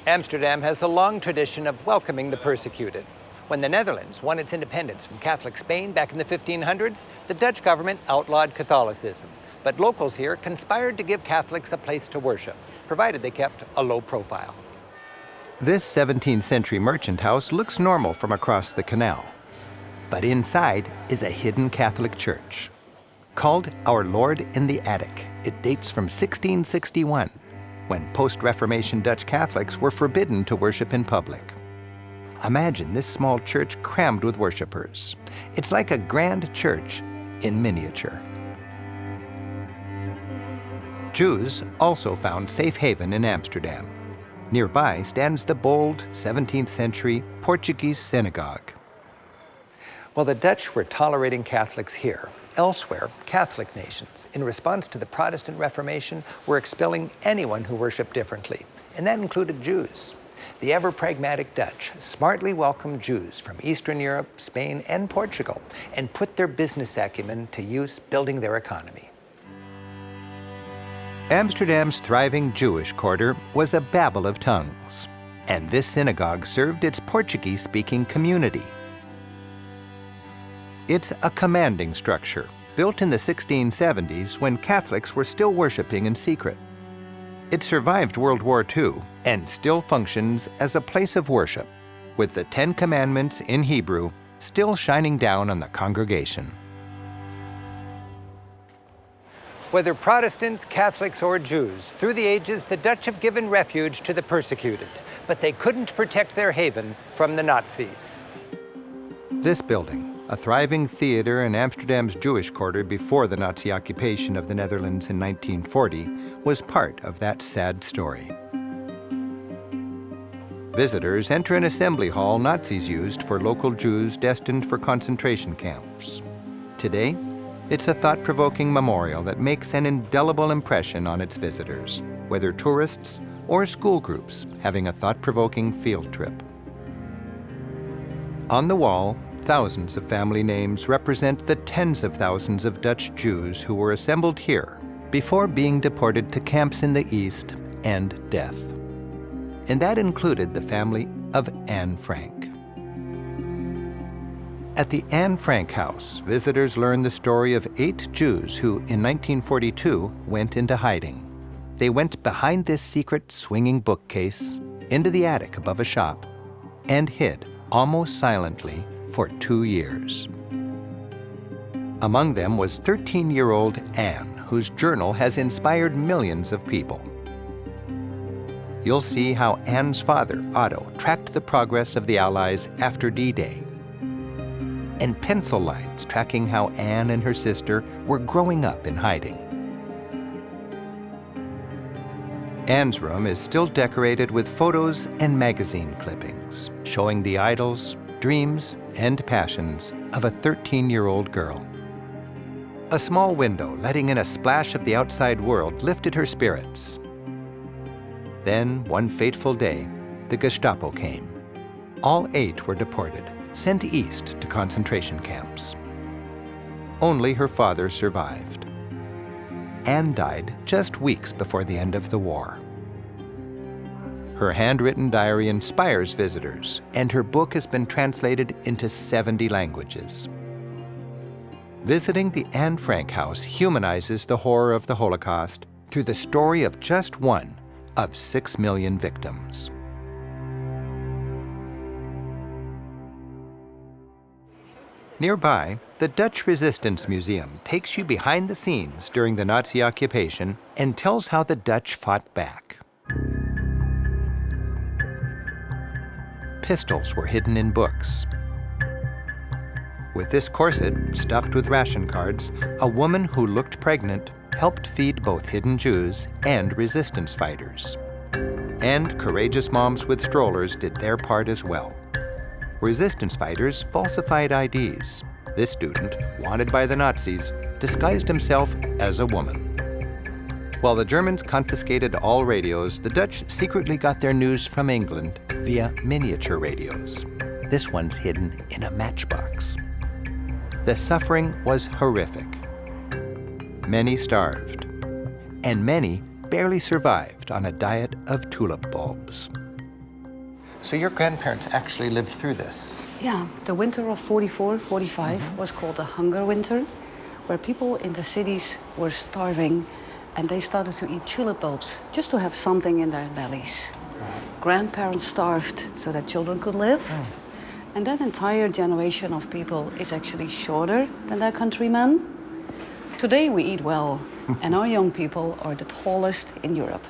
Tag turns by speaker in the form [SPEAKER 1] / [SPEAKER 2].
[SPEAKER 1] Amsterdam has a long tradition of welcoming the persecuted. When the Netherlands won its independence from Catholic Spain back in the 1500s, the Dutch government outlawed Catholicism. But locals here conspired to give Catholics a place to worship, provided they kept a low profile. This 17th century merchant house looks normal from across the canal. But inside is a hidden Catholic church. Called Our Lord in the Attic, it dates from 1661, when post-Reformation Dutch Catholics were forbidden to worship in public. Imagine this small church crammed with worshipers. It's like a grand church in miniature. Jews also found safe haven in Amsterdam. Nearby stands the bold 17th century Portuguese synagogue. While the Dutch were tolerating Catholics here, elsewhere, Catholic nations, in response to the Protestant Reformation, were expelling anyone who worshiped differently, and that included Jews. The ever-pragmatic Dutch smartly welcomed Jews from Eastern Europe, Spain, and Portugal, and put their business acumen to use building their economy. Amsterdam's thriving Jewish quarter was a babel of tongues, and this synagogue served its Portuguese-speaking community. It's a commanding structure, built in the 1670s when Catholics were still worshiping in secret. It survived World War II and still functions as a place of worship, with the 10 Commandments in Hebrew still shining down on the congregation. Whether Protestants, Catholics, or Jews, through the ages, the Dutch have given refuge to the persecuted, but they couldn't protect their haven from the Nazis. This building, a thriving theater in Amsterdam's Jewish quarter before the Nazi occupation of the Netherlands in 1940, was part of that sad story. Visitors enter an assembly hall Nazis used for local Jews destined for concentration camps. Today, it's a thought-provoking memorial that makes an indelible impression on its visitors, whether tourists or school groups having a thought-provoking field trip. On the wall, thousands of family names represent the tens of thousands of Dutch Jews who were assembled here before being deported to camps in the East and death. And that included the family of Anne Frank. At the Anne Frank house, visitors learn the story of 8 Jews who, in 1942, went into hiding. They went behind this secret swinging bookcase, into the attic above a shop, and hid, almost silently, for 2 years. Among them was 13-year-old Anne, whose journal has inspired millions of people. You'll see how Anne's father, Otto, tracked the progress of the Allies after D-Day, and pencil lines tracking how Anne and her sister were growing up in hiding. Anne's room is still decorated with photos and magazine clippings, showing the idols, dreams, and passions of a 13-year-old girl. A small window letting in a splash of the outside world lifted her spirits. Then, one fateful day, the Gestapo came. All 8 were deported, sent east to concentration camps. Only her father survived. Anne died just weeks before the end of the war. Her handwritten diary inspires visitors, and her book has been translated into 70 languages. Visiting the Anne Frank house humanizes the horror of the Holocaust through the story of just one of 6 million victims. Nearby, the Dutch Resistance Museum takes you behind the scenes during the Nazi occupation and tells how the Dutch fought back. Pistols were hidden in books. With this corset, stuffed with ration cards, a woman who looked pregnant helped feed both hidden Jews and resistance fighters. And courageous moms with strollers did their part as well. Resistance fighters falsified IDs. This student, wanted by the Nazis, disguised himself as a woman. While the Germans confiscated all radios, the Dutch secretly got their news from England via miniature radios. This one's hidden in a matchbox. The suffering was horrific. Many starved, and many barely survived on a diet of tulip bulbs. So your grandparents actually lived through this?
[SPEAKER 2] Yeah, the winter of 44, 45 was called the hunger winter, where people in the cities were starving and they started to eat tulip bulbs just to have something in their bellies. Grandparents starved so that children could live. And that entire generation of people is actually shorter than their countrymen. Today we eat well, and our young people are the tallest in Europe.